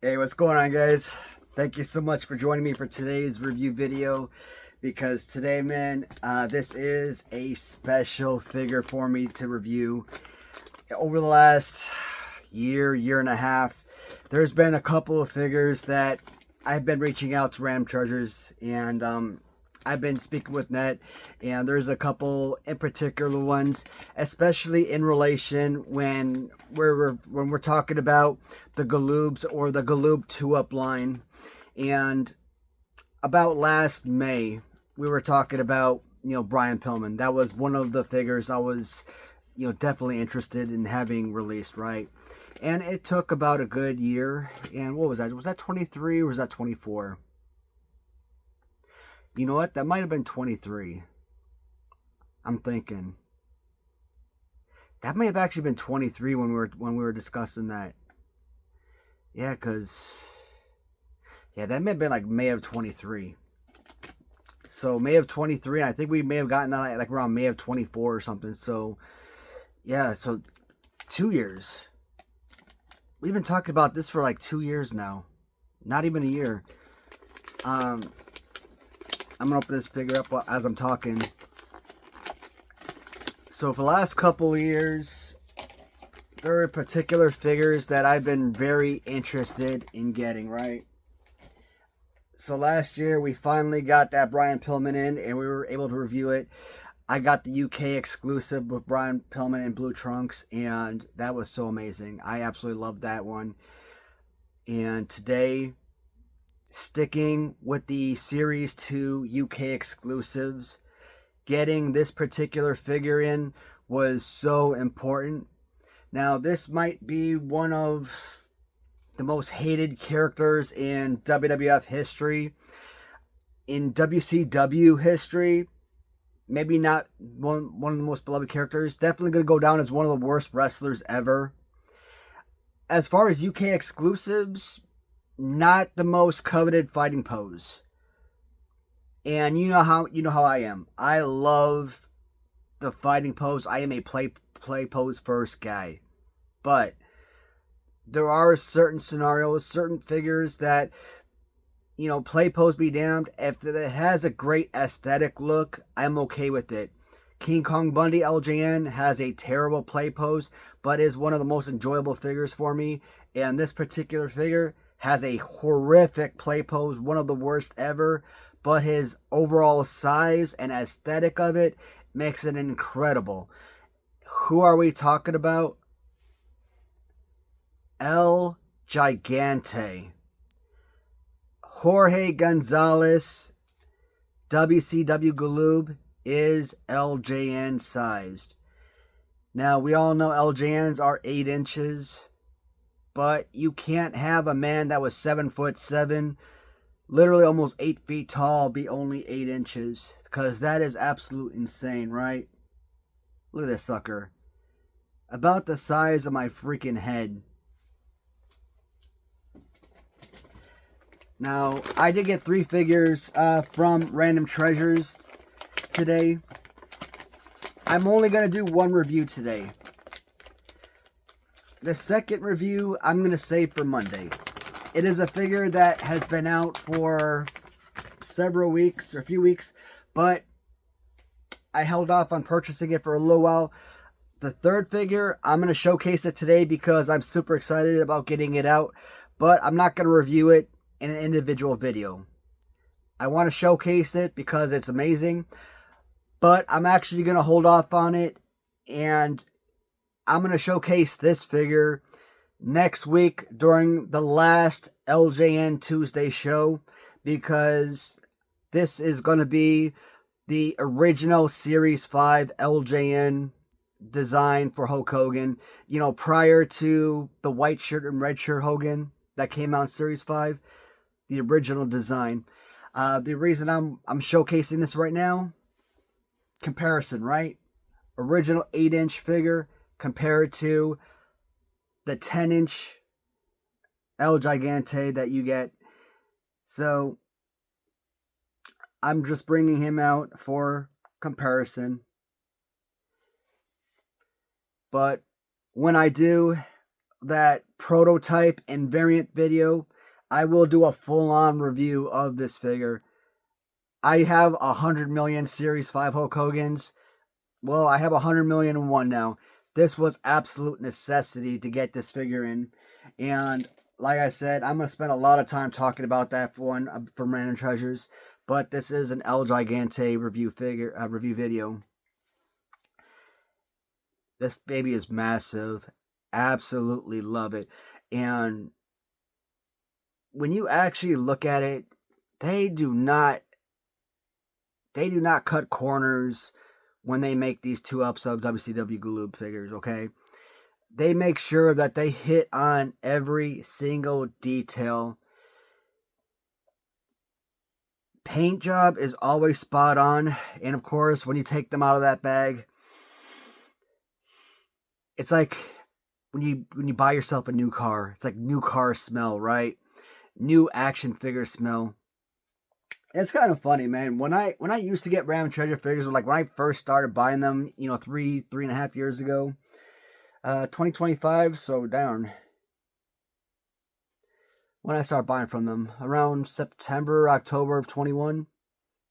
Hey, what's going on, guys? Thank you so much for joining me for today's review video, because today, man, this is a special figure for me to review. Over the last year and a half, there's been a couple of figures that I've been reaching out to Random Treasures, and I've been speaking with Net, and there's a couple in particular ones, especially in relation when we're talking about the Galoobs or the Galoob 2UP line. And about last May, we were talking about, Brian Pillman. That was one of the figures I was, definitely interested in having released, right? And it took about a good year. And what was that? Was that 23 or was that 24? You know what? That might have been 23. I'm thinking. That may have actually been 23 when we were discussing that. Yeah, that may have been like May of 23. So May of 23, I think we may have gotten out like around May of 24 or something. So yeah, so 2 years. We've been talking about this for like 2 years now. Not even a year. I'm going to open this figure up as I'm talking. So for the last couple of years, there are particular figures that I've been very interested in getting, right? So last year, we finally got that Brian Pillman in, and we were able to review it. I got the UK exclusive with Brian Pillman in blue trunks, and that was so amazing. I absolutely loved that one. And today, sticking with the Series 2 UK exclusives, getting this particular figure in was so important. Now, this might be one of the most hated characters in WWF history. In WCW history, maybe not one of the most beloved characters. Definitely going to go down as one of the worst wrestlers ever. As far as UK exclusives, not the most coveted fighting pose. And you know how I am. I love the fighting pose. I am a play pose first guy. But there are certain scenarios, certain figures that, play pose be damned. If it has a great aesthetic look, I'm okay with it. King Kong Bundy LJN has a terrible play pose, but is one of the most enjoyable figures for me. And this particular figure has a horrific play pose, one of the worst ever, but his overall size and aesthetic of it makes it incredible. Who are we talking about? El Gigante. Jorge Gonzalez, WCW Galoob, is LJN sized. Now, we all know LJNs are 8 inches, but you can't have a man that was 7'7", literally almost 8 feet tall, be only 8 inches, because that is absolute insane, right? Look at this sucker. About the size of my freaking head. Now, I did get 3 figures from Random Treasures today. I'm only going to do one review today. The second review, I'm going to save for Monday. It is a figure that has been out for several weeks, or a few weeks, but I held off on purchasing it for a little while. The third figure, I'm going to showcase it today because I'm super excited about getting it out, but I'm not going to review it in an individual video. I want to showcase it because it's amazing, but I'm actually going to hold off on it, and I'm going to showcase this figure next week during the last LJN Tuesday show, because this is going to be the original Series 5 LJN design for Hulk Hogan. Prior to the white shirt and red shirt Hogan that came out in Series 5, the original design. The reason I'm showcasing this right now, comparison, right? Original 8-inch figure compared to the 10-inch El Gigante that you get. So I'm just bringing him out for comparison. But when I do that prototype and variant video, I will do a full-on review of this figure. I have 100 million Series 5 Hulk Hogan's. Well, I have 100,000,001 now. This was absolute necessity to get this figure in. And like I said, I'm going to spend a lot of time talking about that one from Random Treasures. But this is an El Gigante review video. This baby is massive. Absolutely love it. And when you actually look at it, they do not cut corners when they make these 2-ups of WCW Galoob figures, okay? They make sure that they hit on every single detail. Paint job is always spot on. And of course, when you take them out of that bag, it's like when you buy yourself a new car. It's like new car smell, right? New action figure smell. It's kind of funny, man. When I used to get Random Treasure figures, like when I first started buying them, 3.5 years ago, 2025. So darn. When I started buying from them, around September, October of 21.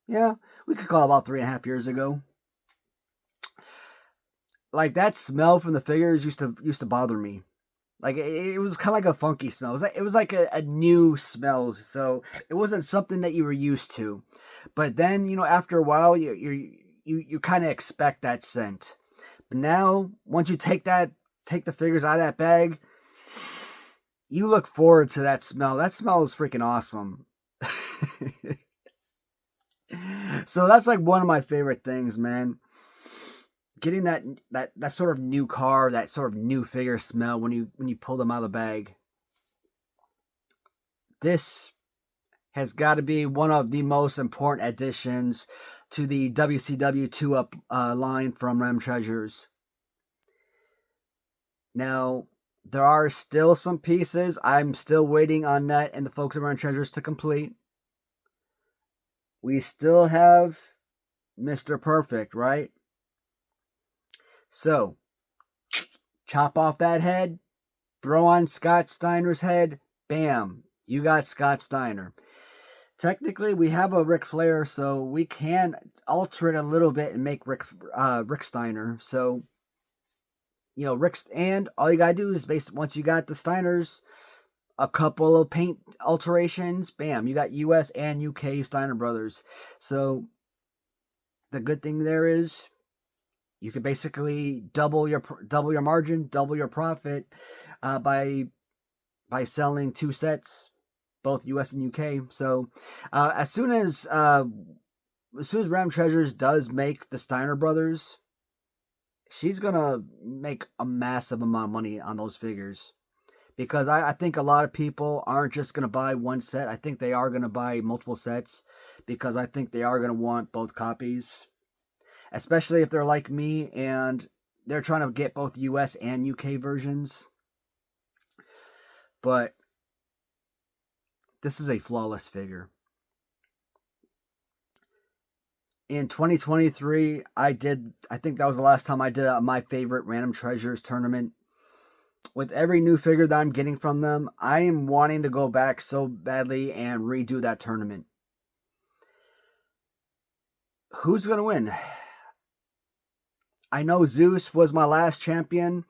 Yeah, we could call it about 3.5 years ago. Like that smell from the figures used to bother me. Like it was kind of like a funky smell. It was like a new smell, so it wasn't something that you were used to. But then after a while, you kind of expect that scent. But now, once you take the figures out of that bag, you look forward to that smell. That smell is freaking awesome. So that's like one of my favorite things, man. Getting that sort of new car, that sort of new figure smell when you pull them out of the bag. This has got to be one of the most important additions to the WCW 2UP line from Random Treasures. Now, there are still some pieces I'm still waiting on Net and the folks at Random Treasures to complete. We still have Mr. Perfect, right? So, chop off that head, throw on Scott Steiner's head, bam, you got Scott Steiner. Technically, we have a Ric Flair, so we can alter it a little bit and make Rick Steiner. So, Rick, and all you gotta do is once you got the Steiners, a couple of paint alterations, bam, you got US and UK Steiner brothers. So, the good thing there is, you could basically double your margin, double your profit by selling 2 sets, both US and UK. So as soon as Random Treasures does make the Steiner brothers, she's gonna make a massive amount of money on those figures, because I think a lot of people aren't just gonna buy one set. I think they are gonna buy multiple sets, because I think they are gonna want both copies. Especially if they're like me and they're trying to get both US and UK versions. But this is a flawless figure. In 2023, I think that was the last time I did my favorite Random Treasures tournament. With every new figure that I'm getting from them, I am wanting to go back so badly and redo that tournament. Who's going to win? I know Zeus was my last champion.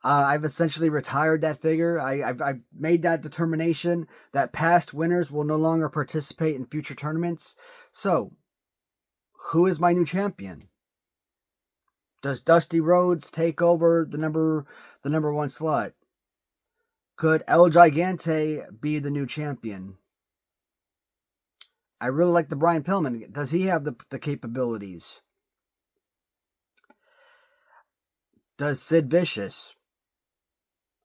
I've essentially retired that figure. I've made that determination that past winners will no longer participate in future tournaments. So, who is my new champion? Does Dusty Rhodes take over the number 1 slot? Could El Gigante be the new champion? I really like the Brian Pillman. Does he have the capabilities? Does Sid Vicious?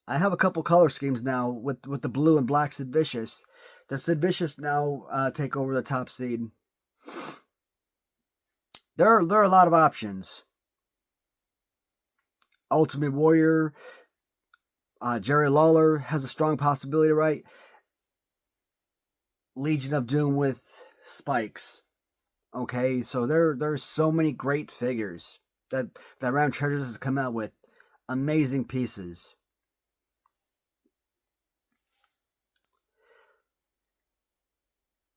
I have a couple color schemes now with the blue and black Sid Vicious. Does Sid Vicious now take over the top seed? There are a lot of options. Ultimate Warrior, Jerry Lawler has a strong possibility, right? Legion of Doom with spikes. Okay, so there's so many great figures that Random Treasures has come out with. Amazing pieces.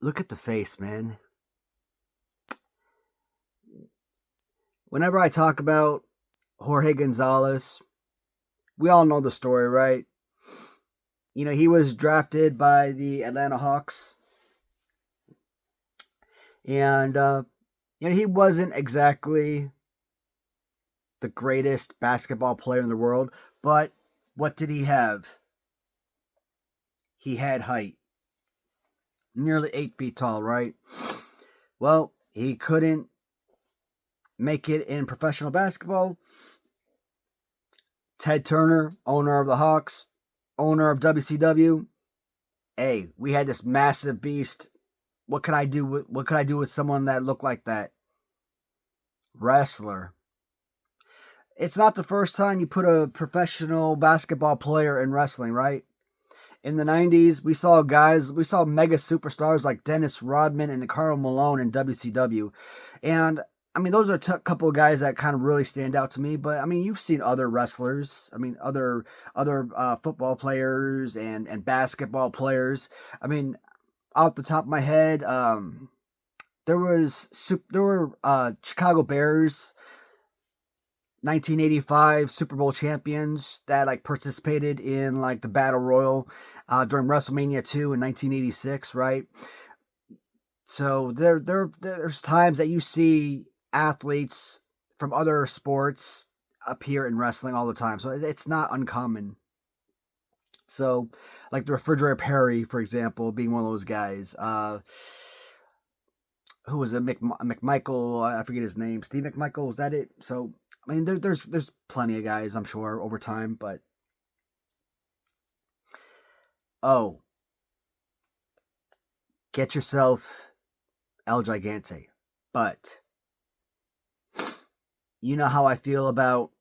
Look at the face, man. Whenever I talk about Jorge Gonzalez, we all know the story, right? You know, he was drafted by the Atlanta Hawks, and you know, he wasn't exactly the greatest basketball player in the world, but what did he have? He had height, nearly 8 feet tall, right? Well, he couldn't make it in professional basketball. Ted Turner, owner of the Hawks, owner of WCW. Hey, we had this massive beast. What could I do with someone that looked like that? Wrestler. It's not the first time you put a professional basketball player in wrestling, right? In the 90s, we saw mega superstars like Dennis Rodman and Karl Malone in WCW. And I mean, those are a couple of guys that kind of really stand out to me. But I mean, you've seen other wrestlers. I mean, other football players and basketball players. I mean, off the top of my head, there were Chicago Bears 1985 Super Bowl champions that like participated in like the Battle Royal during WrestleMania 2 in 1986, right? So there's times that you see athletes from other sports appear in wrestling all the time. So it's not uncommon. So like the Refrigerator Perry, for example, being one of those guys. Who was it? McMichael, I forget his name. Steve McMichael, was that it? So I mean, there's plenty of guys, I'm sure, over time, but oh, get yourself El Gigante. But you know how I feel about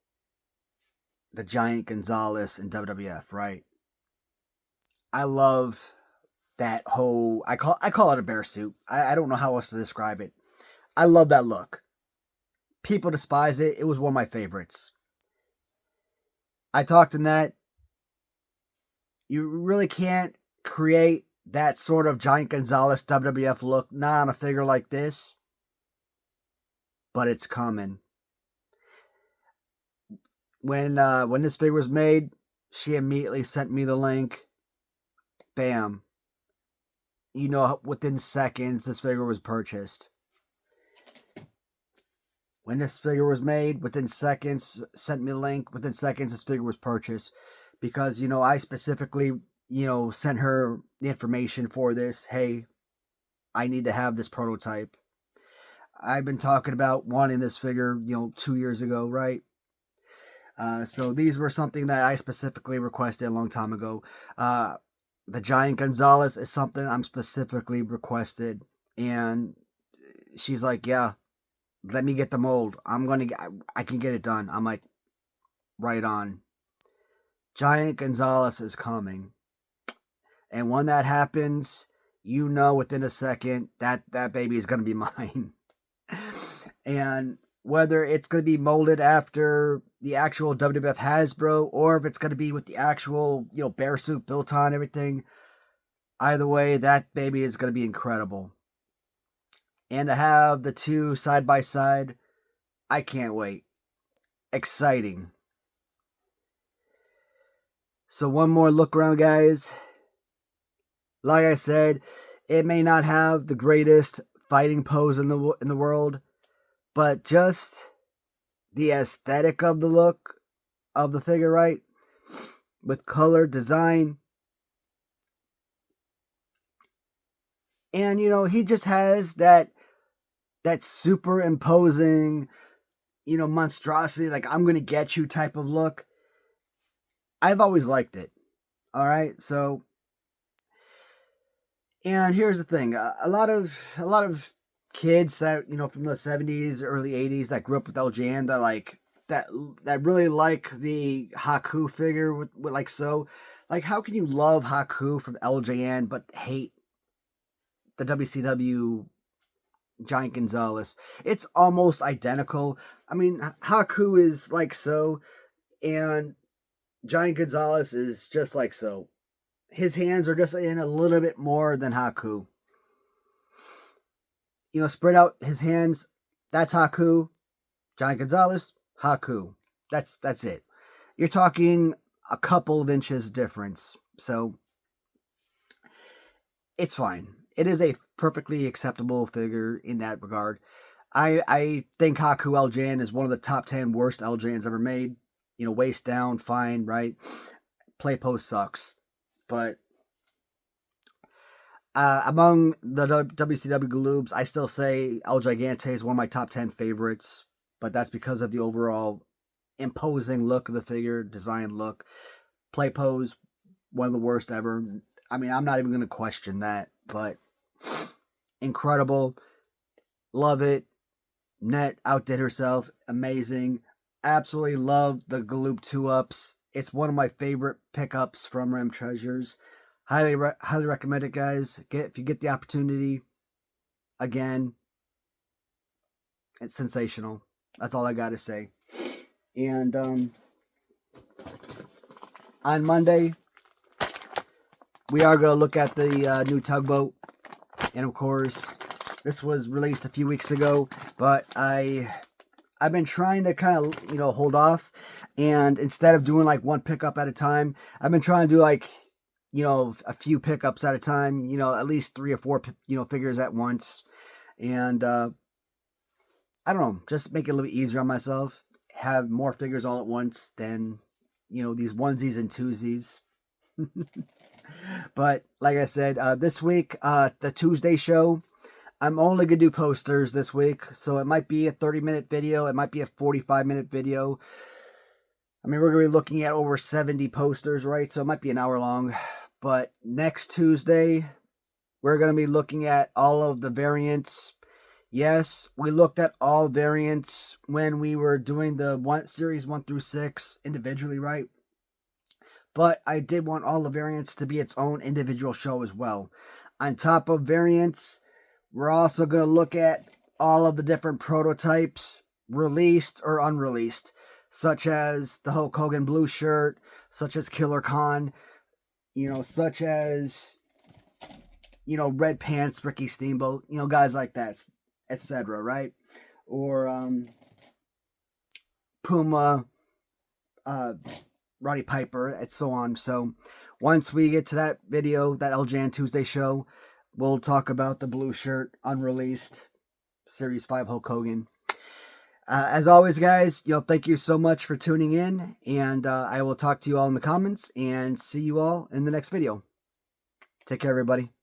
the Giant Gonzalez in WWF, right? I love that whole I call it a bear suit. I don't know how else to describe it. I love that look. People despise it. It was one of my favorites. I talked in that. You really can't create that sort of Giant Gonzalez WWF look, not on a figure like this. But it's coming. When this figure was made, she immediately sent me the link. Bam. You know, within seconds, this figure was purchased. When this figure was made, within seconds, sent me a link. Within seconds, this figure was purchased. Because, you know, I specifically, you know, sent her the information for this. Hey, I need to have this prototype. I've been talking about wanting this figure, you know, 2 years ago, right? So these were something that I specifically requested a long time ago. The Giant Gonzalez is something I'm specifically requested. And she's like, yeah, let me get the mold. I can get it done. I'm like, right on. Giant Gonzalez is coming. And when that happens, you know within a second that baby is going to be mine. And whether it's going to be molded after the actual WWF Hasbro or if it's going to be with the actual, you know, bear suit built on everything, either way, that baby is going to be incredible. And to have the two side by side, I can't wait. Exciting. So one more look around, guys. Like I said, it may not have the greatest fighting pose in the world, but just the aesthetic of the look of the figure, right? With color, design. And, you know, he just has that super imposing, you know, monstrosity, like I'm going to get you type of look. I've always liked it. All right. So, and here's the thing. A lot of kids that, you know, from the 70s, early 80s that grew up with LJN that really like the Haku figure with like, so like, how can you love Haku from LJN but hate the WCW Giant Gonzalez? It's almost identical. I mean, Haku is like so, and Giant Gonzalez is just like so. His hands are just in a little bit more than Haku. spread out his hands. That's Haku. Johnny Gonzalez, Haku. That's it. You're talking a couple of inches difference. So it's fine. It is a perfectly acceptable figure in that regard. I think Haku Eljan is one of the top 10 worst Eljans ever made. Waist down, fine, right? Play post sucks. But among the WCW Galoobs, I still say El Gigante is one of my top 10 favorites. But that's because of the overall imposing look of the figure, design look. Play pose, one of the worst ever. I mean, I'm not even going to question that. But incredible. Love it. Net outdid herself. Amazing. Absolutely love the Galoob 2UPs. It's one of my favorite pickups from Rim Treasures. Highly recommend it, guys. If you get the opportunity, again, it's sensational. That's all I got to say. And on Monday, we are going to look at the new tugboat. And of course, this was released a few weeks ago, but I've been trying to kind of, hold off. And instead of doing like one pickup at a time, I've been trying to do like, a few pickups at a time, at least 3 or 4, figures at once. And I don't know, just make it a little bit easier on myself. Have more figures all at once than, these onesies and twosies. But like I said, this week, the Tuesday show, I'm only going to do posters this week. So it might be a 30-minute video. It might be a 45-minute video. I mean, we're going to be looking at over 70 posters, right? So it might be an hour long. But next Tuesday, we're going to be looking at all of the variants. Yes, we looked at all variants when we were doing the series 1 through 6 individually, right? But I did want all the variants to be its own individual show as well. On top of variants, we're also going to look at all of the different prototypes, released or unreleased, such as the Hulk Hogan blue shirt, such as Killer Khan, such as, Red Pants, Ricky Steamboat, guys like that, etc., right? Or Puma, Roddy Piper, and so on. So once we get to that video, that Eljan Tuesday show, we'll talk about the blue shirt, unreleased, Series 5 Hulk Hogan. As always, guys, thank you so much for tuning in, and I will talk to you all in the comments, and see you all in the next video. Take care, everybody.